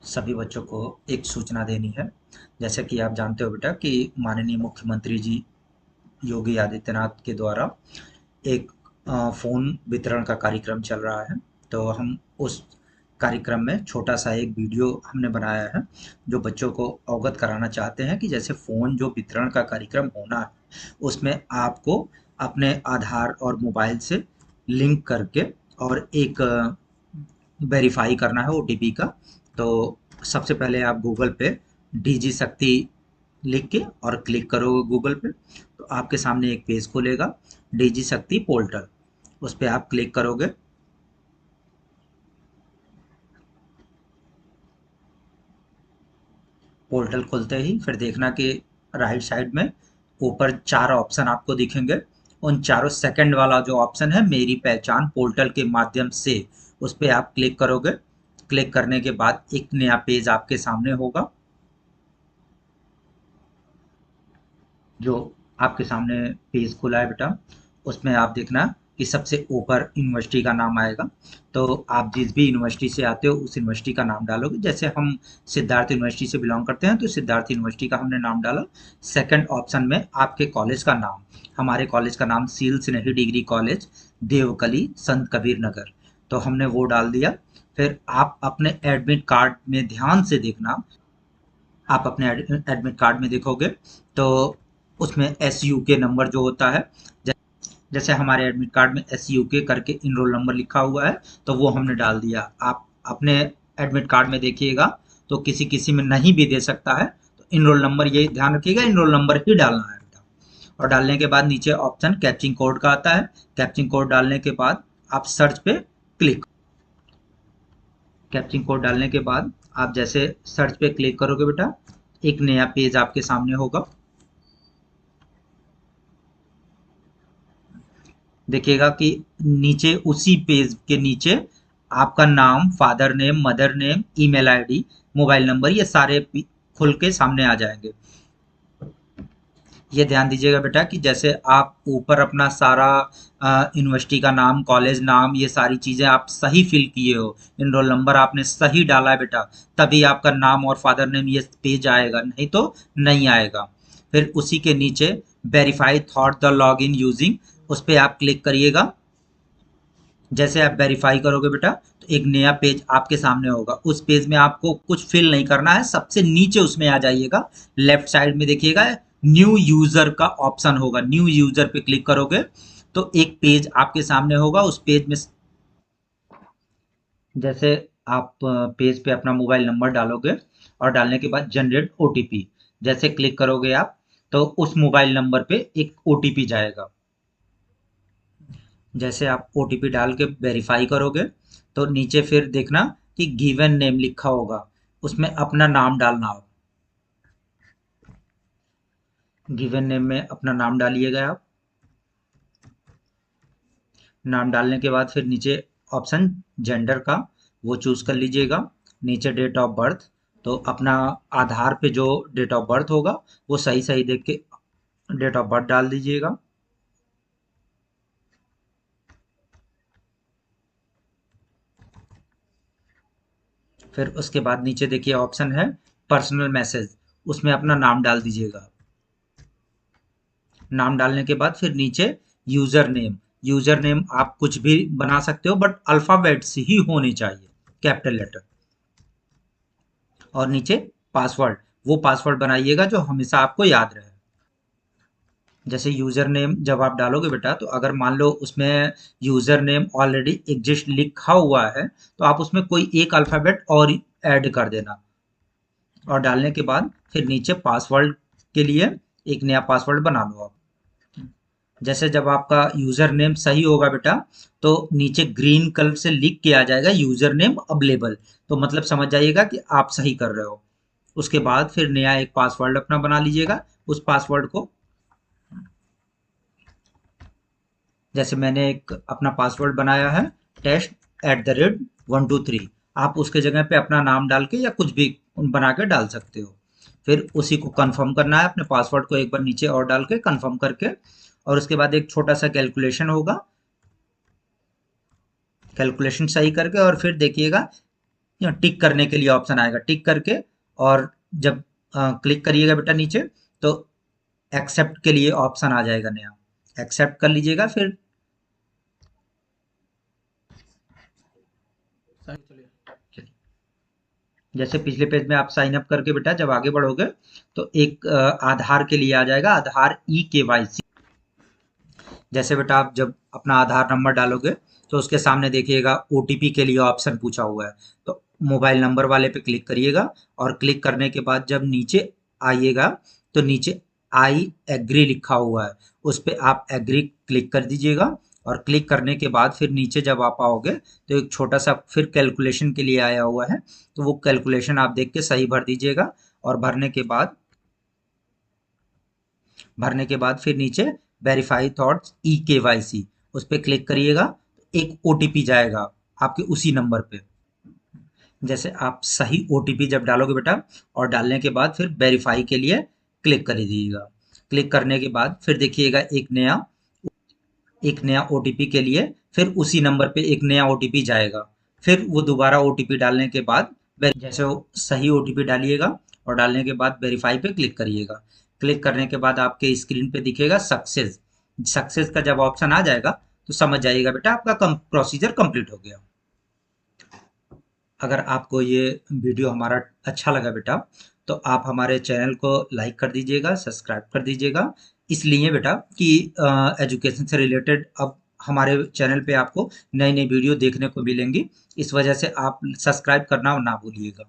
सभी बच्चों को एक सूचना देनी है। जैसे कि आप जानते हो बेटा कि माननीय मुख्यमंत्री जी योगी आदित्यनाथ के द्वारा एक फ़ोन वितरण का कार्यक्रम चल रहा है। तो हम उस कार्यक्रम में छोटा सा एक वीडियो हमने बनाया है, जो बच्चों को अवगत कराना चाहते हैं कि जैसे फ़ोन जो वितरण का कार्यक्रम होना है, उसमें आपको अपने आधार और मोबाइल से लिंक करके और एक वेरीफाई करना है ओटीपी का। तो सबसे पहले आप गूगल पे डीजी शक्ति लिख के और क्लिक करोगे गूगल पे, तो आपके सामने एक पेज खुलेगा, डीजी शक्ति पोर्टल। उस पर आप क्लिक करोगे। पोर्टल खुलते ही फिर देखना कि राइट साइड में ऊपर चार ऑप्शन आपको दिखेंगे। उन चारों सेकंड वाला जो ऑप्शन है मेरी पहचान पोर्टल के माध्यम से, उस पर आप क्लिक करोगे। क्लिक करने के बाद एक नया पेज आपके सामने होगा, जो आपके सामने पेज खुला है बेटा। उसमें आप देखना कि सबसे ऊपर यूनिवर्सिटी का नाम आएगा। तो आप जिस भी यूनिवर्सिटी से आते हो उस यूनिवर्सिटी का नाम डालोगे। जैसे हम सिद्धार्थ यूनिवर्सिटी से बिलोंग करते हैं तो सिद्धार्थ यूनिवर्सिटी का हमने नाम डाला। सेकंड ऑप्शन में आपके कॉलेज का नाम, हमारे कॉलेज का नाम सील स्नेही डिग्री कॉलेज देवकली संत कबीर नगर, तो हमने वो डाल दिया। फिर आप अपने एडमिट कार्ड में ध्यान से देखना। आप अपने एडमिट कार्ड में देखोगे तो उसमें एस यू के नंबर जो होता है, जैसे हमारे एडमिट कार्ड में एस यू के करके इनरोल नंबर लिखा हुआ है, तो वो हमने डाल दिया। आप अपने एडमिट कार्ड में देखिएगा तो किसी किसी में नहीं भी दे सकता है, तो इनरोल नंबर ये ध्यान रखिएगा, इनरोल नंबर ही डालना है बेटा। और डालने के बाद नीचे ऑप्शन कैप्चिंग कोड का आता है। कैप्चिंग कोड डालने के बाद आप सर्च पे क्लिक। कैप्चिंग कोड डालने के बाद आप जैसे सर्च पे क्लिक करोगे बेटा, एक नया पेज आपके सामने होगा। देखिएगा कि नीचे उसी पेज के नीचे आपका नाम, father name, mother name, email ID, mobile number, ये सारे खुल के सामने आ जाएंगे। ये ध्यान दीजिएगा बेटा कि जैसे आप ऊपर अपना सारा यूनिवर्सिटी का नाम, कॉलेज नाम, ये सारी चीज़ें आप सही फिल किए हो, इनरोल नंबर आपने सही डाला है बेटा, तभी आपका नाम और फादर नेम ये पेज आएगा, नहीं तो नहीं आएगा। फिर उसी के नीचे verify thought the log in using, उस पर आप क्लिक करिएगा। जैसे आप वेरीफाई करोगे बेटा तो एक नया पेज आपके सामने होगा। उस पेज में आपको कुछ फिल नहीं करना है, सबसे नीचे उसमें आ जाइएगा। लेफ्ट साइड में देखिएगा न्यू यूजर का ऑप्शन होगा, न्यू यूजर पे क्लिक करोगे तो एक पेज आपके सामने होगा। उस पेज में जैसे आप पेज पे अपना मोबाइल नंबर डालोगे और डालने के बाद जनरेट ओटीपी जैसे क्लिक करोगे आप, तो उस मोबाइल नंबर पे एक ओटीपी जाएगा। जैसे आप ओटीपी डाल के वेरीफाई करोगे तो नीचे फिर देखना कि गिवन नेम लिखा होगा, उसमें अपना नाम डालना हो। गिवन नेम में अपना नाम डालिएगा आप। नाम डालने के बाद फिर नीचे ऑप्शन जेंडर का वो चूज कर लीजिएगा। नीचे डेट ऑफ बर्थ, तो अपना आधार पे जो डेट ऑफ बर्थ होगा वो सही सही देख के डेट ऑफ बर्थ डाल दीजिएगा। फिर उसके बाद नीचे देखिए ऑप्शन है पर्सनल मैसेज, उसमें अपना नाम डाल दीजिएगा। नाम डालने के बाद फिर नीचे यूजर नेम, यूजर नेम आप कुछ भी बना सकते हो बट अल्फाबेट्स ही होने चाहिए, कैपिटल लेटर। और नीचे पासवर्ड, वो पासवर्ड बनाइएगा जो हमेशा आपको याद रहे। जैसे यूजर नेम जब आप डालोगे बेटा, तो अगर मान लो उसमें यूजर नेम ऑलरेडी एग्जिस्ट लिखा हुआ है तो आप उसमें कोई एक अल्फाबेट और ऐड कर देना। और डालने के बाद फिर नीचे पासवर्ड के लिए एक नया पासवर्ड बना लो आप। जैसे जब आपका यूजर नेम सही होगा बेटा, तो नीचे ग्रीन कलर से लिख के आ जाएगा यूजर नेम अवेलेबल, तो मतलब समझ जाइएगा कि आप सही कर रहे हो। उसके बाद फिर नया एक पासवर्ड अपना बना लीजिएगा। उस पासवर्ड को, जैसे मैंने एक अपना पासवर्ड बनाया है test@123, आप उसके जगह पे अपना नाम डाल के या कुछ भी बना के डाल सकते हो। फिर उसी को कंफर्म करना है, अपने पासवर्ड को एक बार नीचे और डाल के कंफर्म करके। और उसके बाद एक छोटा सा कैलकुलेशन होगा, कैलकुलेशन सही करके और फिर देखिएगा टिक करने के लिए ऑप्शन आएगा, टिक करके और जब क्लिक करिएगा बेटा नीचे, तो एक्सेप्ट के लिए ऑप्शन आ जाएगा नया, एक्सेप्ट कर लीजिएगा। फिर चलिए, जैसे पिछले पेज में आप साइन अप करके बेटा जब आगे बढ़ोगे तो एक आधार के लिए आ जाएगा, आधार ई-केवाईसी। जैसे बेटा आप जब अपना आधार नंबर डालोगे तो उसके सामने देखिएगा ओटीपी के लिए ऑप्शन पूछा हुआ है, तो मोबाइल नंबर वाले पे क्लिक करिएगा और क्लिक करने के बाद जब नीचे आइएगा तो नीचे आई एग्री लिखा हुआ है, उस पे आप एग्री क्लिक कर दीजिएगा। और क्लिक करने के बाद फिर नीचे जब आप आओगे तो एक छोटा सा फिर कैलकुलेशन के लिए आया हुआ है, तो वो कैलकुलेशन आप देख के सही भर दीजिएगा। और भरने के बाद फिर नीचे वेरीफाई थॉट्स ई-केवाईसी, उस पे क्लिक करिएगा, एक ओटीपी जाएगा आपके उसी नंबर पे। जैसे आप सही ओटीपी जब डालोगे बेटा और डालने के बाद फिर वेरीफाई के लिए क्लिक कर दीजिएगा। क्लिक करने के बाद फिर देखिएगा एक नया ओटीपी के लिए फिर उसी नंबर पे एक नया ओटीपी जाएगा। फिर वो दोबारा ओटीपी डालने के बाद जैसे वो सही ओटीपी डालिएगा और डालने के बाद वेरीफाई पे क्लिक करिएगा। क्लिक करने के बाद आपके स्क्रीन पे दिखेगा सक्सेस। सक्सेस का जब ऑप्शन आ जाएगा तो समझ जाइएगा बेटा आपका प्रोसीजर कंप्लीट हो गया। अगर आपको ये वीडियो हमारा अच्छा लगा बेटा तो आप हमारे चैनल को लाइक कर दीजिएगा, सब्सक्राइब कर दीजिएगा। इसलिए बेटा कि एजुकेशन से रिलेटेड अब हमारे चैनल पे आपको नई नई वीडियो देखने को मिलेंगी, इस वजह से आप सब्सक्राइब करना ना भूलिएगा।